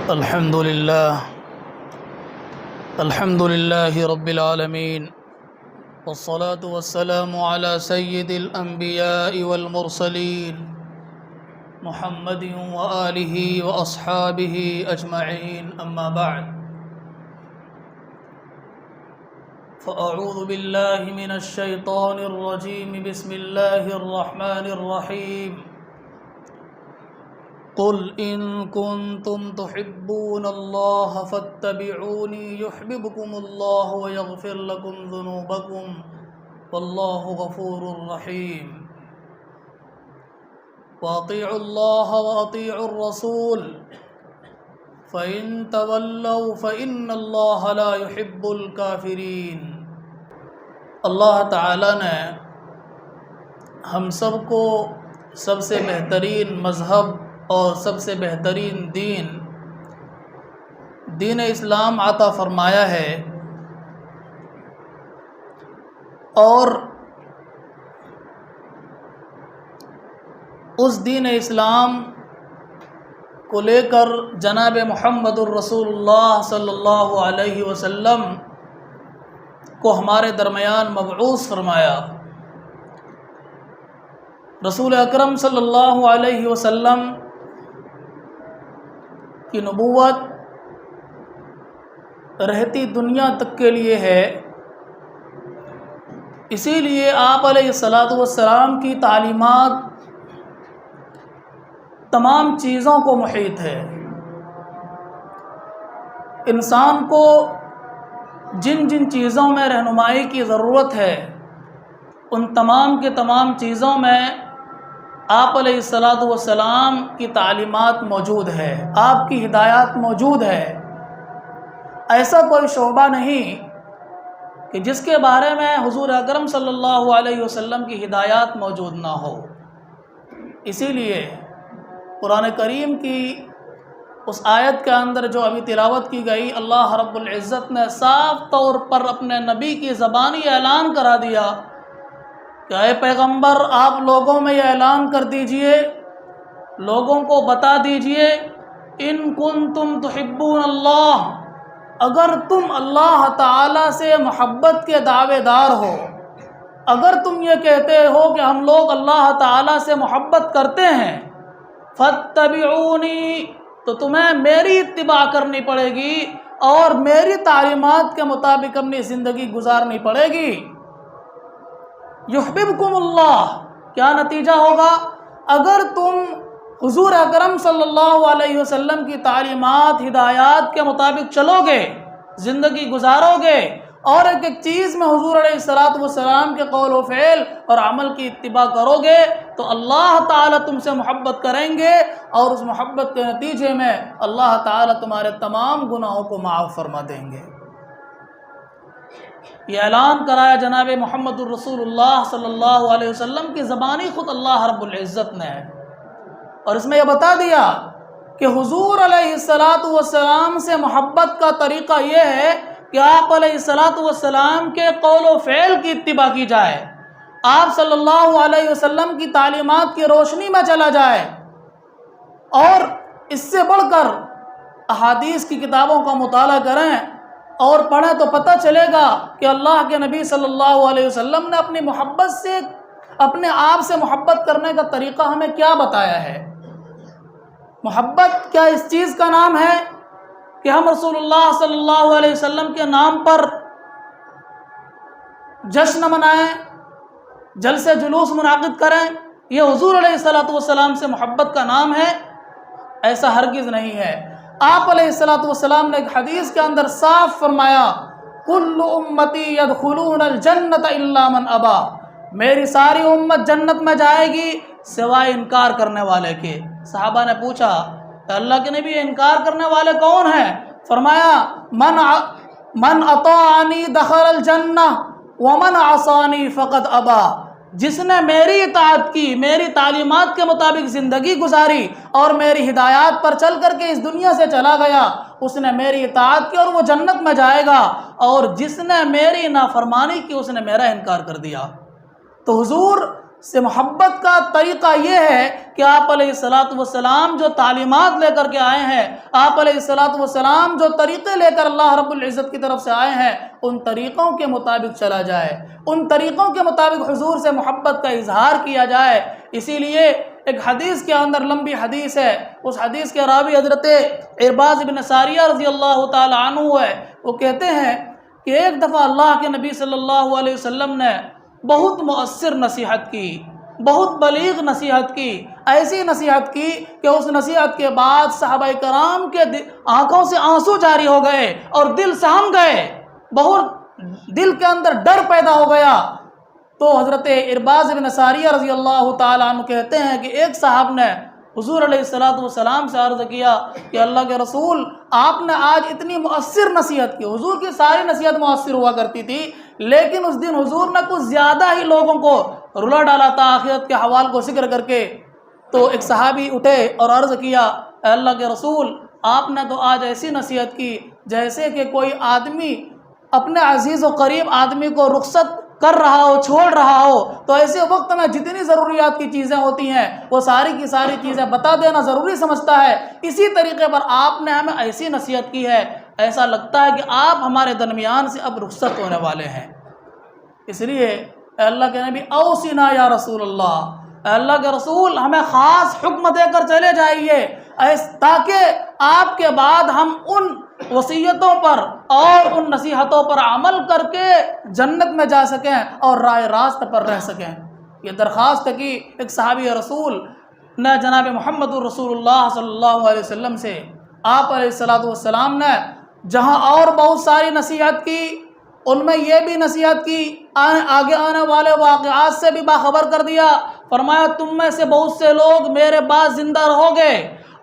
الحمد لله رب العالمين، والصلاة والسلام على سيد الأنبياء والمرسلين محمد وآله وأصحابه أجمعين، أما بعد، فأعوذ بالله من الشيطان الرجيم، بسم الله الرحمن الرحيم. قل إن كنتم تحبون الله فاتبعوني يحببكم الله ويغفر لكم ذنوبكم والله غفور رحيم. وأطيعوا الله وأطيعوا الرسول فإن تولوا فإن الله لا يحب الكافرين. اللہ تعالیٰ نے ہم سب کو سب سے بہترین مذہب اور سب سے بہترین دین اسلام عطا فرمایا ہے، اور اس دین اسلام کو لے کر جناب محمد الرسول اللہ صلی اللہ علیہ وسلم کو ہمارے درمیان مبعوث فرمایا. رسول اکرم صلی اللہ علیہ وسلم کی نبوت رہتی دنیا تک کے لیے ہے، اسی لیے آپ علیہ الصلاۃ والسلام کی تعلیمات تمام چیزوں کو محیط ہے. انسان کو جن جن چیزوں میں رہنمائی کی ضرورت ہے ان تمام کے تمام چیزوں میں آپ علیہ الصلاۃ والسلام کی تعلیمات موجود ہے، آپ کی ہدایات موجود ہے. ایسا کوئی شعبہ نہیں کہ جس کے بارے میں حضور اکرم صلی اللہ علیہ وسلم کی ہدایات موجود نہ ہو. اسی لیے قرآن کریم کی اس آیت کے اندر جو ابھی تلاوت کی گئی، اللہ رب العزت نے صاف طور پر اپنے نبی کی زبانی اعلان کرا دیا کہ اے پیغمبر، آپ لوگوں میں یہ اعلان کر دیجئے، لوگوں کو بتا دیجئے، ان کنتم تحبون اللہ، اگر تم اللہ تعالیٰ سے محبت کے دعوے دار ہو، اگر تم یہ کہتے ہو کہ ہم لوگ اللہ تعالیٰ سے محبت کرتے ہیں، فاتبعونی، تو تمہیں میری اتباع کرنی پڑے گی اور میری تعلیمات کے مطابق اپنی زندگی گزارنی پڑے گی. یحببکم اللہ، کیا نتیجہ ہوگا؟ اگر تم حضور اکرم صلی اللہ علیہ وسلم کی تعلیمات ہدایات کے مطابق چلو گے، زندگی گزارو گے، اور ایک ایک چیز میں حضور علیہ الصلاۃ والسلام کے قول و فعل اور عمل کی اتباع کرو گے تو اللہ تعالیٰ تم سے محبت کریں گے، اور اس محبت کے نتیجے میں اللہ تعالیٰ تمہارے تمام گناہوں کو معاف فرما دیں گے. یہ اعلان کرایا جناب محمد الرسول اللہ صلی اللہ علیہ وسلم کی زبانی خود اللہ رب العزت نے، اور اس میں یہ بتا دیا کہ حضور علیہ الصلاۃ والسلام سے محبت کا طریقہ یہ ہے کہ آپ علیہ الصلاۃ والسلام کے قول و فعل کی اتباع کی جائے، آپ صلی اللہ علیہ وسلم کی تعلیمات کی روشنی میں چلا جائے، اور اس سے بڑھ کر احادیث کی کتابوں کا مطالعہ کریں اور پڑھیں تو پتہ چلے گا کہ اللہ کے نبی صلی اللہ علیہ وسلم نے اپنی محبت سے، اپنے آپ سے محبت کرنے کا طریقہ ہمیں کیا بتایا ہے. محبت کیا اس چیز کا نام ہے کہ ہم رسول اللہ صلی اللہ علیہ وسلم کے نام پر جشن منائیں، جلسے جلوس منعقد کریں؟ یہ حضور علیہ الصلاۃ والسلام سے محبت کا نام ہے؟ ایسا ہرگز نہیں ہے. آپ علیہ الصلاۃ والسلام نے ایک حدیث کے اندر صاف فرمایا، کل امتی یدخلون الجنت الا من ابا، میری ساری امت جنت میں جائے گی سوائے انکار کرنے والے کے. صحابہ نے پوچھا کہ اللہ کے نبی انکار کرنے والے کون ہیں؟ فرمایا من اطاعنی دخل الجنہ ومن عصانی فقد ابا، جس نے میری اطاعت کی، میری تعلیمات کے مطابق زندگی گزاری اور میری ہدایات پر چل کر کے اس دنیا سے چلا گیا، اس نے میری اطاعت کی اور وہ جنت میں جائے گا، اور جس نے میری نافرمانی کی اس نے میرا انکار کر دیا. تو حضور سے محبت کا طریقہ یہ ہے کہ آپ علیہ الصلاۃ والسلام جو تعلیمات لے کر کے آئے ہیں، آپ علیہ الصلاۃ والسلام جو طریقے لے کر اللہ رب العزت کی طرف سے آئے ہیں، ان طریقوں کے مطابق چلا جائے، ان طریقوں کے مطابق حضور سے محبت کا اظہار کیا جائے۔ اسی لیے ایک حدیث کے اندر، لمبی حدیث ہے، اس حدیث کے راوی حضرت عرباض بن ساریہ رضی اللہ تعالی عنہ ہے، وہ کہتے ہیں کہ ایک دفعہ اللہ کے نبی صلی اللہ علیہ وسلم نے بہت مؤثر نصیحت کی، بہت بلیغ نصیحت کی، ایسی نصیحت کی کہ اس نصیحت کے بعد صحابہ کرام کے آنکھوں سے آنسو جاری ہو گئے اور دل سہم گئے، بہت دل کے اندر ڈر پیدا ہو گیا۔ تو حضرت عرباض بن ساریہ رضی اللہ تعالیٰ عنہ کہتے ہیں کہ ایک صاحب نے حضور علیہ الصلاۃ والسلام سے عرض کیا کہ اللہ کے رسول، آپ نے آج اتنی مؤثر نصیحت کی۔ حضور کی ساری نصیحت مؤثر ہوا کرتی تھی، لیکن اس دن حضور نے کچھ زیادہ ہی لوگوں کو رلا ڈالا تھا آخرت کے حوال کو ذکر کر کے۔ تو ایک صحابی اٹھے اور عرض کیا، اے اللہ کے رسول، آپ نے تو آج ایسی نصیحت کی جیسے کہ کوئی آدمی اپنے عزیز و قریب آدمی کو رخصت کر رہا ہو، چھوڑ رہا ہو، تو ایسے وقت میں جتنی ضروریات کی چیزیں ہوتی ہیں وہ ساری کی ساری چیزیں بتا دینا ضروری سمجھتا ہے۔ اسی طریقے پر آپ نے ہمیں ایسی نصیحت کی ہے، ایسا لگتا ہے کہ آپ ہمارے درمیان سے اب رخصت ہونے والے ہیں۔ اس لیے اے اللہ کے نبی، اوصینا یا رسول اللہ، اے اللہ کے رسول، ہمیں خاص حکم دے کر چلے جائیے تاکہ آپ کے بعد ہم ان وصیتوں پر اور ان نصیحتوں پر عمل کر کے جنت میں جا سکیں اور راہ راست پر رہ سکیں۔ یہ درخواست کی ایک صحابی رسول نے جناب محمد الرسول اللہ صلی اللہ علیہ وسلم سے، آپ علیہ الصلاۃ والسلام نے جہاں اور بہت ساری نصیحت کی، ان میں یہ بھی نصیحت کی، آگے آنے والے واقعات سے بھی باخبر کر دیا۔ فرمایا، تم میں سے بہت سے لوگ میرے بعد زندہ رہو گے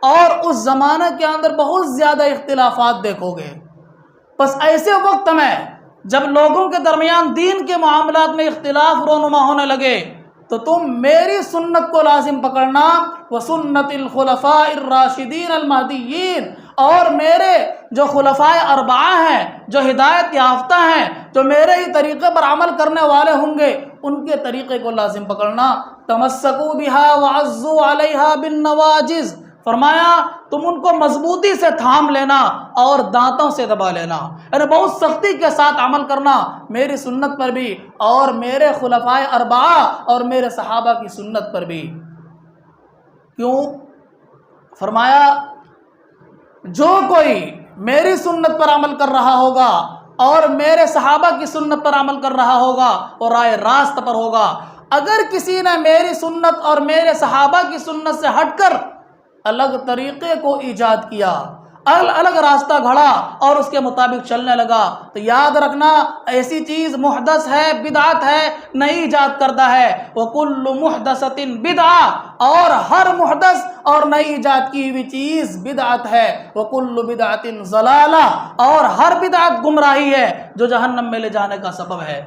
اور اس زمانے کے اندر بہت زیادہ اختلافات دیکھو گے۔ بس ایسے وقت میں جب لوگوں کے درمیان دین کے معاملات میں اختلاف رونما ہونے لگے تو تم میری سنت کو لازم پکڑنا، وسنت الخلفاء الراشدین المہدیین، اور میرے جو خلفاء اربعہ ہیں، جو ہدایت یافتہ ہیں، جو میرے ہی طریقے پر عمل کرنے والے ہوں گے، ان کے طریقے کو لازم پکڑنا۔ تمسکوا بہا وعضوا علیہا بالنواجذ، فرمایا تم ان کو مضبوطی سے تھام لینا اور دانتوں سے دبا لینا، یعنی بہت سختی کے ساتھ عمل کرنا میری سنت پر بھی اور میرے خلفاء اربعہ اور میرے صحابہ کی سنت پر بھی۔ کیوں؟ فرمایا جو کوئی میری سنت پر عمل کر رہا ہوگا اور میرے صحابہ کی سنت پر عمل کر رہا ہوگا وہ راہ راست پر ہوگا۔ اگر کسی نے میری سنت اور میرے صحابہ کی سنت سے ہٹ کر الگ طریقے کو ایجاد کیا، الگ راستہ گھڑا اور اس کے مطابق چلنے لگا، تو یاد رکھنا ایسی چیز محدث ہے، بدعت ہے، نئی ایجاد کردہ ہے۔ وَكُلُّ مُحْدَثَةٍ بِدْعَةٍ، اور ہر محدث اور نئی ایجاد کی ہوئی چیز بدعت ہے۔ وَكُلُّ بِدْعَةٍ ضَلَالَةٍ، اور ہر بدعت گمراہی ہے جو جہنم میں لے جانے کا سبب ہے۔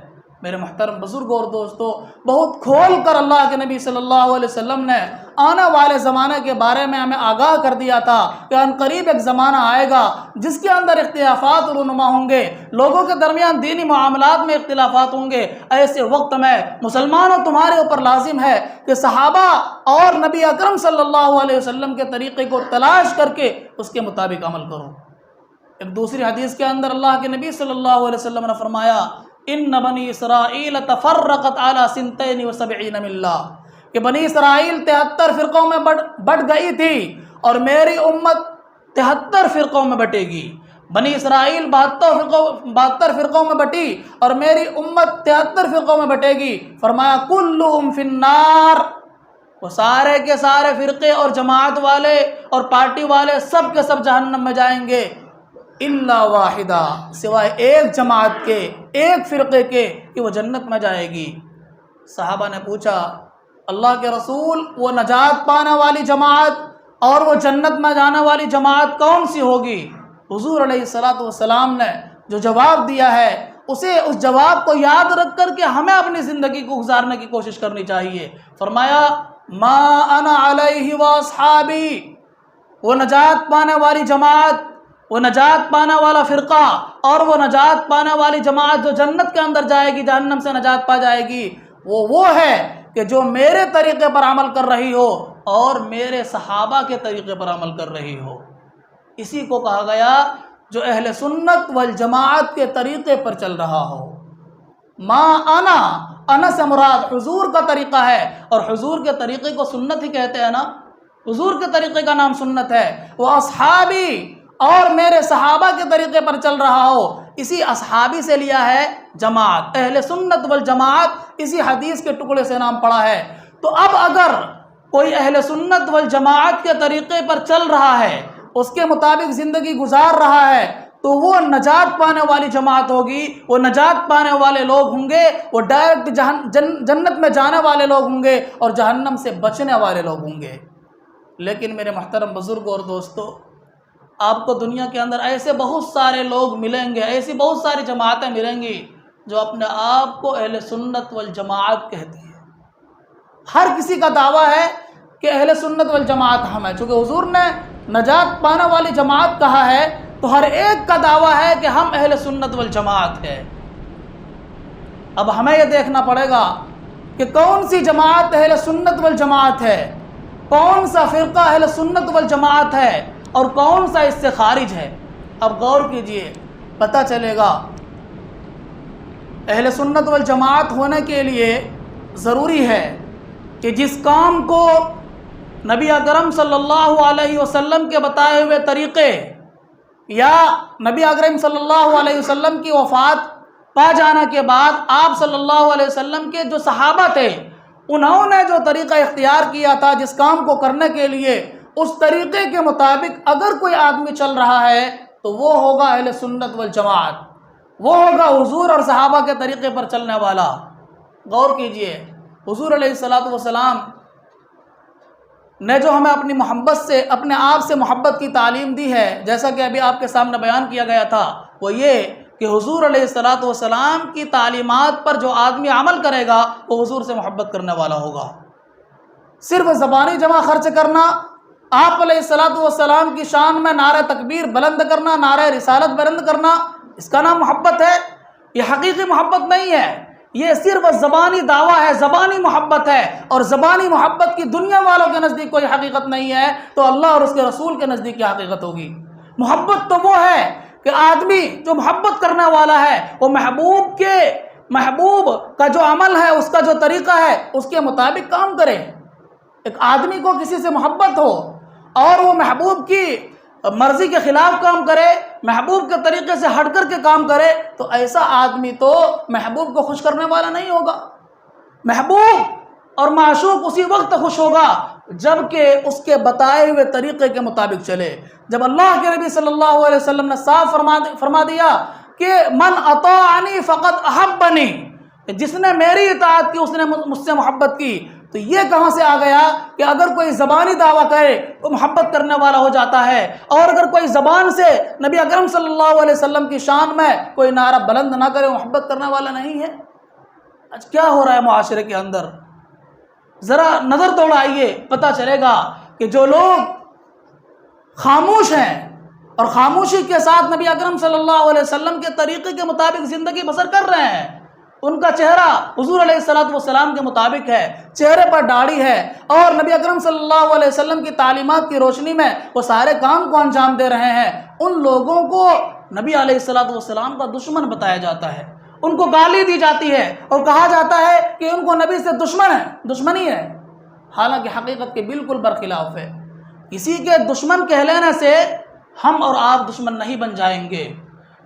میرے محترم بزرگوں اور دوستوں، بہت کھول کر اللہ کے نبی صلی اللہ علیہ وسلم نے آنے والے زمانے کے بارے میں ہمیں آگاہ کر دیا تھا کہ ان قریب ایک زمانہ آئے گا جس کے اندر اختلافات رونما ہوں گے، لوگوں کے درمیان دینی معاملات میں اختلافات ہوں گے۔ ایسے وقت میں مسلمانوں تمہارے اوپر لازم ہے کہ صحابہ اور نبی اکرم صلی اللہ علیہ وسلم کے طریقے کو تلاش کر کے اس کے مطابق عمل کرو۔ ایک دوسری حدیث کے اندر اللہ کے نبی صلی اللہ علیہ وسلم نے فرمایا، ان بنی اسرائیل تفرقت علی 72 ملہ، کہ بنی اسرائیل 73 فرقوں میں بٹ گئی تھی اور میری امت 73 فرقوں میں بٹے گی۔ بنی اسرائیل 72 فرقوں میں بٹی اور میری امت 73 فرقوں میں بٹے گی۔ فرمایا کلہم فی النار، وہ سارے کے سارے فرقے اور جماعت والے اور پارٹی والے سب کے سب جہنم میں جائیں گے، الا واحدہ، سوائے ایک جماعت کے، ایک فرقے کے کہ وہ جنت میں جائے گی۔ صحابہ نے پوچھا، اللہ کے رسول، وہ نجات پانے والی جماعت اور وہ جنت میں جانے والی جماعت کون سی ہوگی؟ حضور علیہ الصلاۃ والسلام نے جو جواب دیا ہے اسے، اس جواب کو یاد رکھ کر کے ہمیں اپنی زندگی کو گزارنے کی کوشش کرنی چاہیے۔ فرمایا ما انا علیہ واصحابی، وہ نجات پانے والی جماعت، وہ نجات پانے والا فرقہ اور وہ نجات پانے والی جماعت جو جنت کے اندر جائے گی، جہنم سے نجات پا جائے گی، وہ ہے کہ جو میرے طریقے پر عمل کر رہی ہو اور میرے صحابہ کے طریقے پر عمل کر رہی ہو۔ اسی کو کہا گیا جو اہل سنت والجماعت کے طریقے پر چل رہا ہو۔ ما انا سے مراد حضور کا طریقہ ہے، اور حضور کے طریقے کو سنت ہی کہتے ہیں نا، حضور کے طریقے کا نام سنت ہے۔ وہ اصحابی اور میرے صحابہ کے طریقے پر چل رہا ہو، اسی اصحابی سے لیا ہے جماعت، اہل سنت والجماعت اسی حدیث کے ٹکڑے سے نام پڑا ہے۔ تو اب اگر کوئی اہل سنت والجماعت کے طریقے پر چل رہا ہے، اس کے مطابق زندگی گزار رہا ہے، تو وہ نجات پانے والی جماعت ہوگی، وہ نجات پانے والے لوگ ہوں گے، وہ ڈائریکٹ جنت میں جانے والے لوگ ہوں گے اور جہنم سے بچنے والے لوگ ہوں گے۔ لیکن میرے محترم بزرگ اور دوستو، آپ کو دنیا کے اندر ایسے بہت سارے لوگ ملیں گے، ایسی بہت ساری جماعتیں ملیں گی جو اپنے آپ کو اہل سنت والجماعت کہتی ہیں۔ ہر کسی کا دعویٰ ہے کہ اہل سنت والجماعت ہم ہیں، چونکہ حضور نے نجات پانے والی جماعت کہا ہے، تو ہر ایک کا دعویٰ ہے کہ ہم اہل سنت والجماعت ہیں۔ اب ہمیں یہ دیکھنا پڑے گا کہ کون سی جماعت اہل سنت والجماعت ہے، کون سا فرقہ اہل سنت والجماعت ہے اور کون سا اس سے خارج ہے۔ اب غور کیجئے، پتہ چلے گا۔ اہل سنت والجماعت ہونے کے لیے ضروری ہے کہ جس کام کو نبی اکرم صلی اللہ علیہ وسلم کے بتائے ہوئے طریقے یا نبی اکرم صلی اللہ علیہ وسلم کی وفات پا جانے کے بعد آپ صلی اللہ علیہ وسلم کے جو صحابہ تھے، انہوں نے جو طریقہ اختیار کیا تھا جس کام کو کرنے کے لیے، اس طریقے کے مطابق اگر کوئی آدمی چل رہا ہے تو وہ ہوگا اہل سنت والجماعت، وہ ہوگا حضور اور صحابہ کے طریقے پر چلنے والا۔ غور کیجئے، حضور علیہ الصلوۃ والسلام نے جو ہمیں اپنی محبت سے، اپنے آپ سے محبت کی تعلیم دی ہے، جیسا کہ ابھی آپ کے سامنے بیان کیا گیا تھا، وہ یہ کہ حضور علیہ الصلوۃ والسلام کی تعلیمات پر جو آدمی عمل کرے گا وہ حضور سے محبت کرنے والا ہوگا۔ صرف زبانی جمع خرچ کرنا، آپ علیہ الصلوۃ والسلام کی شان میں نعرہ تکبیر بلند کرنا، نعرہ رسالت بلند کرنا، اس کا نام محبت ہے؟ یہ حقیقی محبت نہیں ہے، یہ صرف زبانی دعویٰ ہے، زبانی محبت ہے، اور زبانی محبت کی دنیا والوں کے نزدیک کوئی حقیقت نہیں ہے، تو اللہ اور اس کے رسول کے نزدیک کیا حقیقت ہوگی؟ محبت تو وہ ہے کہ آدمی جو محبت کرنے والا ہے وہ محبوب کا جو عمل ہے، اس کا جو طریقہ ہے، اس کے مطابق کام کرے۔ ایک آدمی کو کسی سے محبت ہو اور وہ محبوب کی مرضی کے خلاف کام کرے، محبوب کے طریقے سے ہٹ کر کے کام کرے، تو ایسا آدمی تو محبوب کو خوش کرنے والا نہیں ہوگا۔ محبوب اور معشوق اسی وقت خوش ہوگا جب کہ اس کے بتائے ہوئے طریقے کے مطابق چلے۔ جب اللہ کے نبی صلی اللہ علیہ وسلم نے صاف فرما دیا کہ من اطاعنی فقد احبنی، جس نے میری اطاعت کی اس نے مجھ سے محبت کی، تو یہ کہاں سے آ گیا کہ اگر کوئی زبانی دعویٰ کرے تو محبت کرنے والا ہو جاتا ہے، اور اگر کوئی زبان سے نبی اکرم صلی اللہ علیہ وسلم کی شان میں کوئی نعرہ بلند نہ کرے، محبت کرنے والا نہیں ہے؟ آج کیا ہو رہا ہے معاشرے کے اندر؟ ذرا نظر دوڑائیے، پتہ چلے گا کہ جو لوگ خاموش ہیں اور خاموشی کے ساتھ نبی اکرم صلی اللہ علیہ وسلم کے طریقے کے مطابق زندگی بسر کر رہے ہیں، ان کا چہرہ حضور علیہ الصلوۃ والسلام کے مطابق ہے، چہرے پر داڑھی ہے، اور نبی اکرم صلی اللہ علیہ وسلم کی تعلیمات کی روشنی میں وہ سارے کام کو انجام دے رہے ہیں، ان لوگوں کو نبی علیہ الصلوۃ والسلام کا دشمن بتایا جاتا ہے، ان کو گالی دی جاتی ہے اور کہا جاتا ہے کہ ان کو نبی سے دشمنی ہے، حالانکہ حقیقت کے بالکل برخلاف ہے۔ کسی کے دشمن کہہ لینے سے ہم اور آپ دشمن نہیں بن جائیں گے،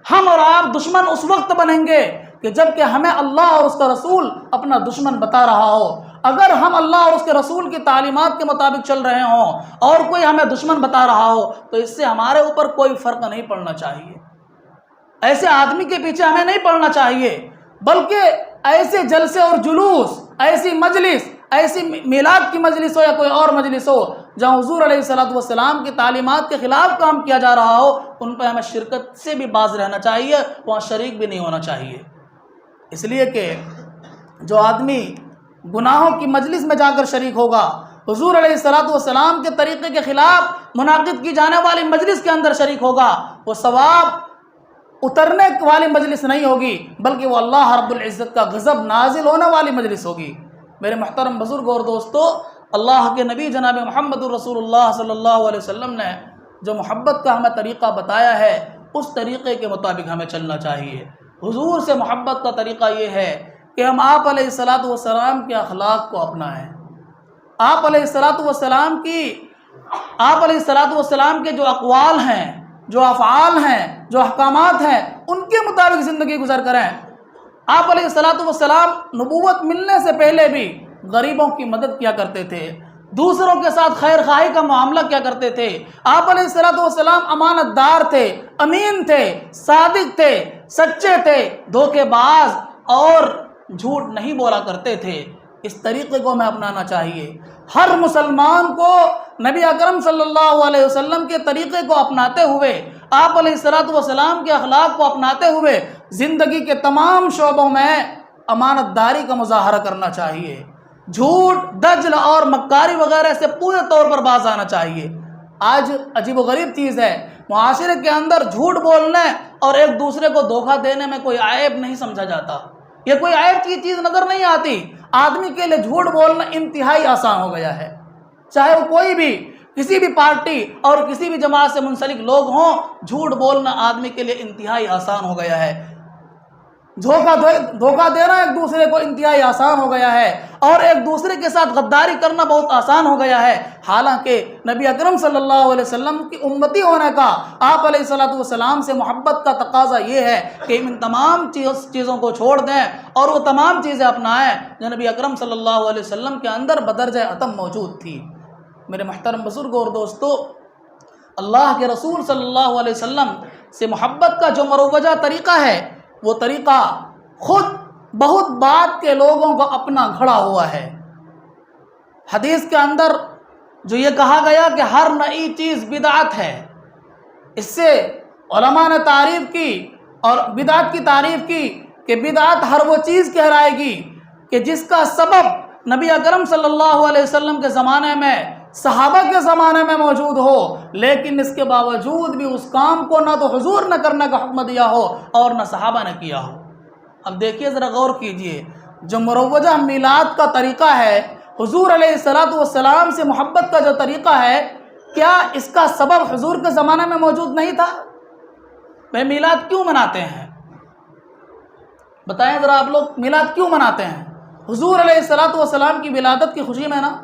ہم اور آپ دشمن اس وقت بنیں گے کہ جب کہ ہمیں اللہ اور اس کا رسول اپنا دشمن بتا رہا ہو۔ اگر ہم اللہ اور اس کے رسول کی تعلیمات کے مطابق چل رہے ہوں اور کوئی ہمیں دشمن بتا رہا ہو تو اس سے ہمارے اوپر کوئی فرق نہیں پڑنا چاہیے، ایسے آدمی کے پیچھے ہمیں نہیں پڑنا چاہیے، بلکہ ایسے جلسے اور جلوس، ایسی مجلس، ایسی میلاد کی مجلس ہو یا کوئی اور مجلس ہو جہاں حضور علیہ الصلوۃ والسلام کی تعلیمات کے خلاف کام کیا جا رہا ہو، ان پہ ہمیں شرکت سے بھی باز رہنا چاہیے، وہاں شریک بھی نہیں ہونا چاہیے۔ اس لیے کہ جو آدمی گناہوں کی مجلس میں جا کر شریک ہوگا، حضور علیہ الصلوۃ والسلام کے طریقے کے خلاف منعقد کی جانے والی مجلس کے اندر شریک ہوگا، وہ ثواب اترنے والی مجلس نہیں ہوگی، بلکہ وہ اللہ رب العزت کا غضب نازل ہونے والی مجلس ہوگی۔ میرے محترم بزرگ اور دوستو، اللہ کے نبی جناب محمد الرسول اللہ صلی اللہ علیہ وسلم نے جو محبت کا ہمیں طریقہ بتایا ہے، اس طریقے کے مطابق ہمیں چلنا چاہیے۔ حضور سے محبت کا طریقہ یہ ہے کہ ہم آپ علیہ السلام کے اخلاق کو اپنائیں۔ آپ علیہ السلام کے جو اقوال ہیں، جو افعال ہیں، جو احکامات ہیں، ان کے مطابق زندگی گزر کریں۔ آپ علیہ السلام نبوت ملنے سے پہلے بھی غریبوں کی مدد کیا کرتے تھے، دوسروں کے ساتھ خیر خواہی کا معاملہ کیا کرتے تھے۔ آپ علیہ السلام امانت دار تھے، امین تھے، صادق تھے، سچے تھے، دھوکے باز اور جھوٹ نہیں بولا کرتے تھے۔ اس طریقے کو ہمیں اپنانا چاہیے۔ ہر مسلمان کو نبی اکرم صلی اللہ علیہ وسلم کے طریقے کو اپناتے ہوئے، آپ علیہ السلام کے اخلاق کو اپناتے ہوئے زندگی کے تمام شعبوں میں امانت داری کا مظاہرہ کرنا چاہیے۔ جھوٹ، دجل اور مکاری وغیرہ سے پورے طور پر باز آنا چاہیے۔ آج عجیب و غریب چیز ہے، معاشرے کے اندر جھوٹ بولنے اور ایک دوسرے کو دھوکہ دینے میں کوئی عیب نہیں سمجھا جاتا، یہ کوئی عیب کی چیز نظر نہیں آتی۔ آدمی کے لیے جھوٹ بولنا انتہائی آسان ہو گیا ہے، چاہے وہ کوئی بھی کسی بھی پارٹی اور کسی بھی جماعت سے منسلک لوگ ہوں، جھوٹ بولنا آدمی کے لیے انتہائی آسان ہو گیا ہے۔ دھوکہ دینا ایک دوسرے کو انتہائی آسان ہو گیا ہے، اور ایک دوسرے کے ساتھ غداری کرنا بہت آسان ہو گیا ہے۔ حالانکہ نبی اکرم صلی اللہ علیہ وسلم کی امتی ہونے کا، آپ علیہ السلام سے محبت کا تقاضا یہ ہے کہ ان تمام چیزوں کو چھوڑ دیں اور وہ تمام چیزیں اپنائیں جو نبی اکرم صلی اللہ علیہ وسلم کے اندر بدرجہ اتم موجود تھی۔ میرے محترم بزرگوں اور دوستو، اللہ کے رسول صلی اللہ علیہ وسلم سے محبت کا جو مروجہ طریقہ ہے، وہ طریقہ خود بہت بعد کے لوگوں کو اپنا گھڑا ہوا ہے۔ حدیث کے اندر جو یہ کہا گیا کہ ہر نئی چیز بدعت ہے، اس سے علماء نے تعریف کی اور بدعت کی تعریف کی کہ بدعت ہر وہ چیز کہلائے گی کہ جس کا سبب نبی اکرم صلی اللہ علیہ وسلم کے زمانے میں، صحابہ کے زمانے میں موجود ہو، لیکن اس کے باوجود بھی اس کام کو نہ تو حضور نے کرنے کا حکم دیا ہو اور نہ صحابہ نے کیا ہو۔ اب دیکھیے، ذرا غور کیجئے، جو مروجہ میلاد کا طریقہ ہے، حضور علیہ السلام سے محبت کا جو طریقہ ہے، کیا اس کا سبب حضور کے زمانے میں موجود نہیں تھا؟ بھئی میلاد کیوں مناتے ہیں؟ بتائیں ذرا، آپ لوگ میلاد کیوں مناتے ہیں؟ حضور علیہ السلام کی ولادت کی خوشی میں نا،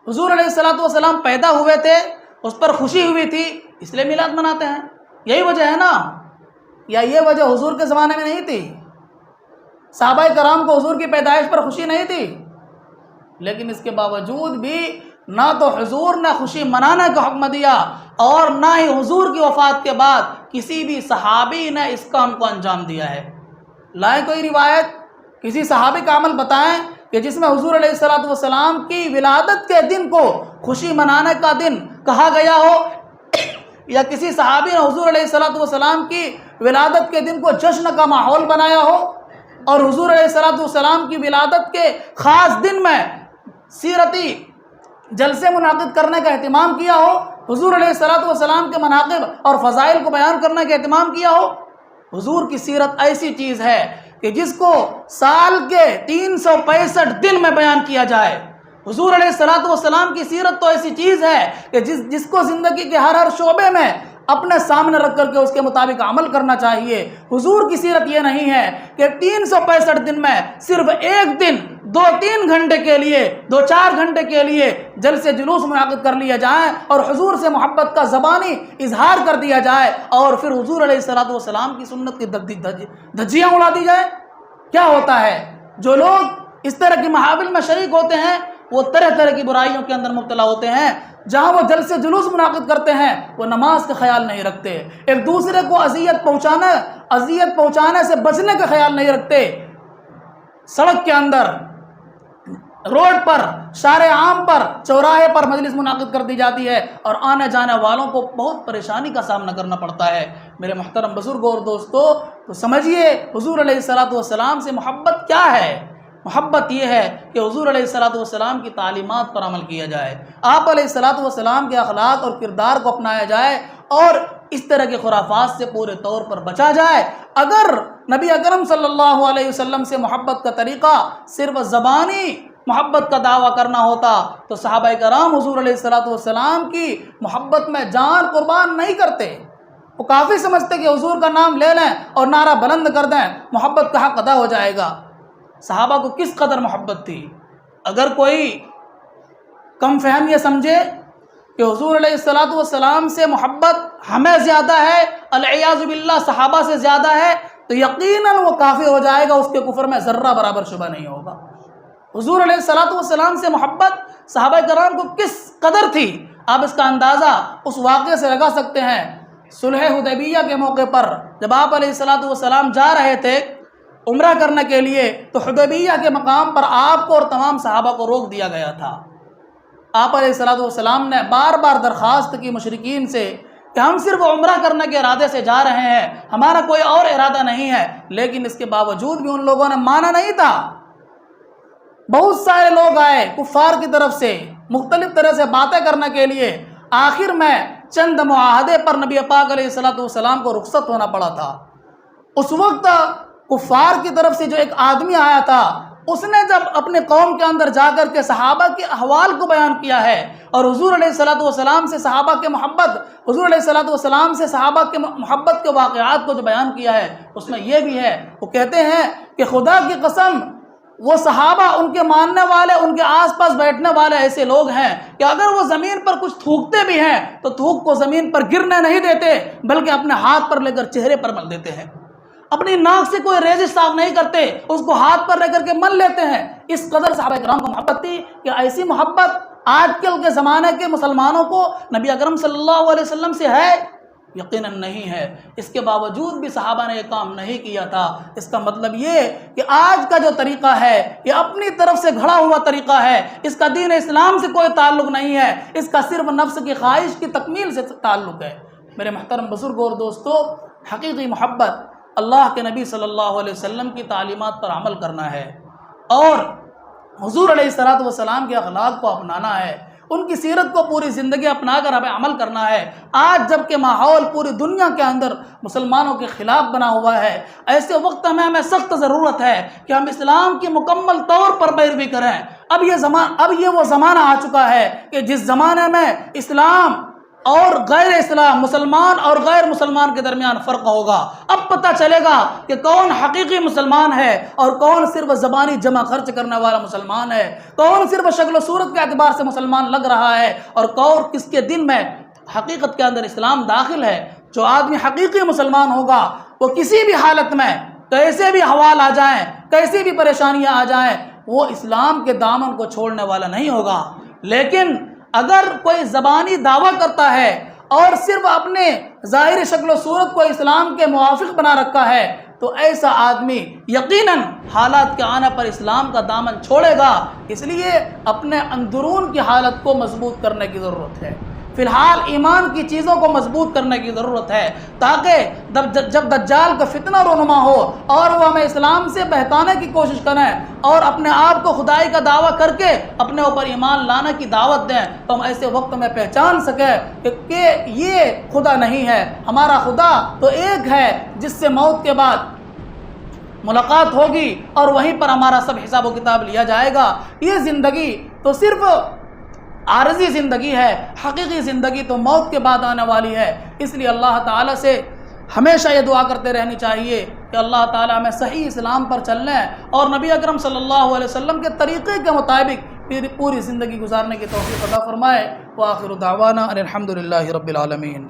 حضور علیہ السلام پیدا ہوئے تھے، اس پر خوشی ہوئی تھی، اس لیے میلاد مناتے ہیں، یہی وجہ ہے نا؟ یا یہ وجہ حضور کے زمانے میں نہیں تھی؟ صحابہ کرام کو حضور کی پیدائش پر خوشی نہیں تھی؟ لیکن اس کے باوجود بھی نہ تو حضور نے خوشی منانے کا حکم دیا اور نہ ہی حضور کی وفات کے بعد کسی بھی صحابی نے اس کام کو انجام دیا ہے۔ لائیں کوئی روایت، کسی صحابی کا عمل بتائیں کہ جس میں حضور علیہ السلام کی ولادت کے دن کو خوشی منانے کا دن کہا گیا ہو، یا کسی صحابی نے حضور علیہ السلام کی ولادت کے دن کو جشن کا ماحول بنایا ہو اور حضور علیہ السلام کی ولادت کے خاص دن میں سیرتی جلسے منعقد کرنے کا اہتمام کیا ہو، حضور علیہ السلام کے مناقب اور فضائل کو بیان کرنے کا اہتمام کیا ہو۔ حضور کی سیرت ایسی چیز ہے کہ جس کو سال کے 365 دن میں بیان کیا جائے۔ حضور علیہ السلام کی سیرت تو ایسی چیز ہے کہ جس کو زندگی کے ہر شعبے میں اپنے سامنے رکھ کر کے اس کے مطابق عمل کرنا چاہیے۔ حضور کی سیرت یہ نہیں ہے کہ 365 دن میں صرف ایک دن 2-3 گھنٹے کے لیے، 2-4 گھنٹے کے لیے جلسے جلوس منعقد کر لیا جائے اور حضور سے محبت کا زبانی اظہار کر دیا جائے اور پھر حضور علیہ السلام کی سنت کی دھجیاں اڑا دی جائے۔ کیا ہوتا ہے؟ جو لوگ اس طرح کی محافل میں شریک ہوتے ہیں وہ طرح طرح کی برائیوں کے اندر مبتلا ہوتے ہیں۔ جہاں وہ جلسے جلوس منعقد کرتے ہیں وہ نماز کا خیال نہیں رکھتے، ایک دوسرے کو اذیت پہنچانے سے بچنے کا خیال نہیں رکھتے۔ سڑک کے اندر، روڈ پر، شارع عام پر، چوراہے پر مجلس منعقد کر دی جاتی ہے اور آنے جانے والوں کو بہت پریشانی کا سامنا کرنا پڑتا ہے۔ میرے محترم بزرگوں اور دوستو، تو سمجھیے حضور علیہ السلام سے محبت کیا ہے۔ محبت یہ ہے کہ حضور علیہ السلام کی تعلیمات پر عمل کیا جائے، آپ علیہ السلام کے اخلاق اور کردار کو اپنایا جائے اور اس طرح کے خرافات سے پورے طور پر بچا جائے۔ اگر نبی اکرم صلی اللہ علیہ وسلم سے محبت کا طریقہ صرف زبانی محبت کا دعویٰ کرنا ہوتا تو صحابہ کرام حضور علیہ الصلوۃ والسلام کی محبت میں جان قربان نہیں کرتے۔ وہ کافی سمجھتے کہ حضور کا نام لے لیں اور نعرہ بلند کر دیں، محبت کا حق ادا ہو جائے گا۔ صحابہ کو کس قدر محبت تھی۔ اگر کوئی کم فہم یہ سمجھے کہ حضور علیہ الصلوۃ والسلام سے محبت ہمیں زیادہ ہے، العیاذ باللہ صحابہ سے زیادہ ہے، تو یقیناً وہ کافر ہو جائے گا، اس کے کفر میں ذرہ برابر شبہ نہیں ہوگا۔ حضور علیہ الصلوۃ والسلام سے محبت صحابہ کرام کو کس قدر تھی، آپ اس کا اندازہ اس واقعے سے لگا سکتے ہیں۔ صلح حدیبیہ کے موقع پر جب آپ علیہ الصلوۃ والسلام جا رہے تھے عمرہ کرنے کے لیے، تو حدیبیہ کے مقام پر آپ کو اور تمام صحابہ کو روک دیا گیا تھا۔ آپ علیہ الصلوۃ والسلام نے بار بار درخواست کی مشرکین سے کہ ہم صرف عمرہ کرنے کے ارادے سے جا رہے ہیں، ہمارا کوئی اور ارادہ نہیں ہے، لیکن اس کے باوجود بھی ان لوگوں نے مانا نہیں تھا۔ بہت سارے لوگ آئے کفار کی طرف سے مختلف طرح سے باتیں کرنے کے لیے، آخر میں چند معاہدے پر نبی پاک علیہ الصلوۃ والسلام کو رخصت ہونا پڑا تھا۔ اس وقت کفار کی طرف سے جو ایک آدمی آیا تھا، اس نے جب اپنے قوم کے اندر جا کر کے صحابہ کے احوال کو بیان کیا ہے اور حضور علیہ الصلوۃ والسلام سے صحابہ کے محبت، حضور علیہ الصلوۃ والسلام سے صحابہ کے محبت کے واقعات کو جو بیان کیا ہے، اس میں یہ بھی ہے، وہ کہتے ہیں کہ خدا کی قسم وہ صحابہ، ان کے ماننے والے، ان کے آس پاس بیٹھنے والے ایسے لوگ ہیں کہ اگر وہ زمین پر کچھ تھوکتے بھی ہیں تو تھوک کو زمین پر گرنے نہیں دیتے، بلکہ اپنے ہاتھ پر لے کر چہرے پر مل دیتے ہیں۔ اپنی ناک سے کوئی ریزش صاف نہیں کرتے، اس کو ہاتھ پر لے کر کے مل لیتے ہیں۔ اس قدر صحابہ کرام کو محبت تھی کہ ایسی محبت آج کل کے زمانے کے مسلمانوں کو نبی اکرم صلی اللہ علیہ وسلم سے ہے؟ یقیناً نہیں ہے۔ اس کے باوجود بھی صحابہ نے یہ کام نہیں کیا تھا۔ اس کا مطلب یہ کہ آج کا جو طریقہ ہے یہ اپنی طرف سے گھڑا ہوا طریقہ ہے، اس کا دین اسلام سے کوئی تعلق نہیں ہے، اس کا صرف نفس کی خواہش کی تکمیل سے تعلق ہے۔ میرے محترم بزرگوں اور دوستو، حقیقی محبت اللہ کے نبی صلی اللہ علیہ وسلم کی تعلیمات پر عمل کرنا ہے اور حضور علیہ الصلوۃ والسلام کے اخلاق کو اپنانا ہے، ان کی سیرت کو پوری زندگی اپنا کر ہمیں عمل کرنا ہے۔ آج جب کہ ماحول پوری دنیا کے اندر مسلمانوں کے خلاف بنا ہوا ہے، ایسے وقت میں ہمیں سخت ضرورت ہے کہ ہم اسلام کی مکمل طور پر پیروی کریں۔ اب یہ وہ زمانہ آ چکا ہے کہ جس زمانے میں اسلام اور غیر اسلام، مسلمان اور غیر مسلمان کے درمیان فرق ہوگا۔ اب پتہ چلے گا کہ کون حقیقی مسلمان ہے اور کون صرف زبانی جمع خرچ کرنے والا مسلمان ہے، کون صرف شکل و صورت کے اعتبار سے مسلمان لگ رہا ہے اور کون کس کے دل میں حقیقت کے اندر اسلام داخل ہے۔ جو آدمی حقیقی مسلمان ہوگا وہ کسی بھی حالت میں کیسے بھی حوال آ جائیں، کیسی بھی پریشانیاں آ جائیں، وہ اسلام کے دامن کو چھوڑنے والا نہیں ہوگا۔ لیکن اگر کوئی زبانی دعویٰ کرتا ہے اور صرف اپنے ظاہری شکل و صورت کو اسلام کے موافق بنا رکھا ہے تو ایسا آدمی یقیناً حالات کے آنے پر اسلام کا دامن چھوڑے گا۔ اس لیے اپنے اندرون کی حالت کو مضبوط کرنے کی ضرورت ہے۔ فی الحال ایمان کی چیزوں کو مضبوط کرنے کی ضرورت ہے تاکہ جب دجال کا فتنہ رونما ہو اور وہ ہمیں اسلام سے بہکانے کی کوشش کریں اور اپنے آپ کو خدائی کا دعویٰ کر کے اپنے اوپر ایمان لانے کی دعوت دیں، تو ہم ایسے وقت میں پہچان سکیں کہ یہ خدا نہیں ہے، ہمارا خدا تو ایک ہے جس سے موت کے بعد ملاقات ہوگی اور وہیں پر ہمارا سب حساب و کتاب لیا جائے گا۔ یہ زندگی تو صرف عارضی زندگی ہے، حقیقی زندگی تو موت کے بعد آنے والی ہے۔ اس لیے اللہ تعالیٰ سے ہمیشہ یہ دعا کرتے رہنی چاہیے کہ اللہ تعالیٰ ہمیں صحیح اسلام پر چلنے اور نبی اکرم صلی اللہ علیہ وسلم کے طریقے کے مطابق پوری زندگی گزارنے کی توفیق عطا فرمائے۔ وآخر دعوانا ان الحمد للہ رب العالمین۔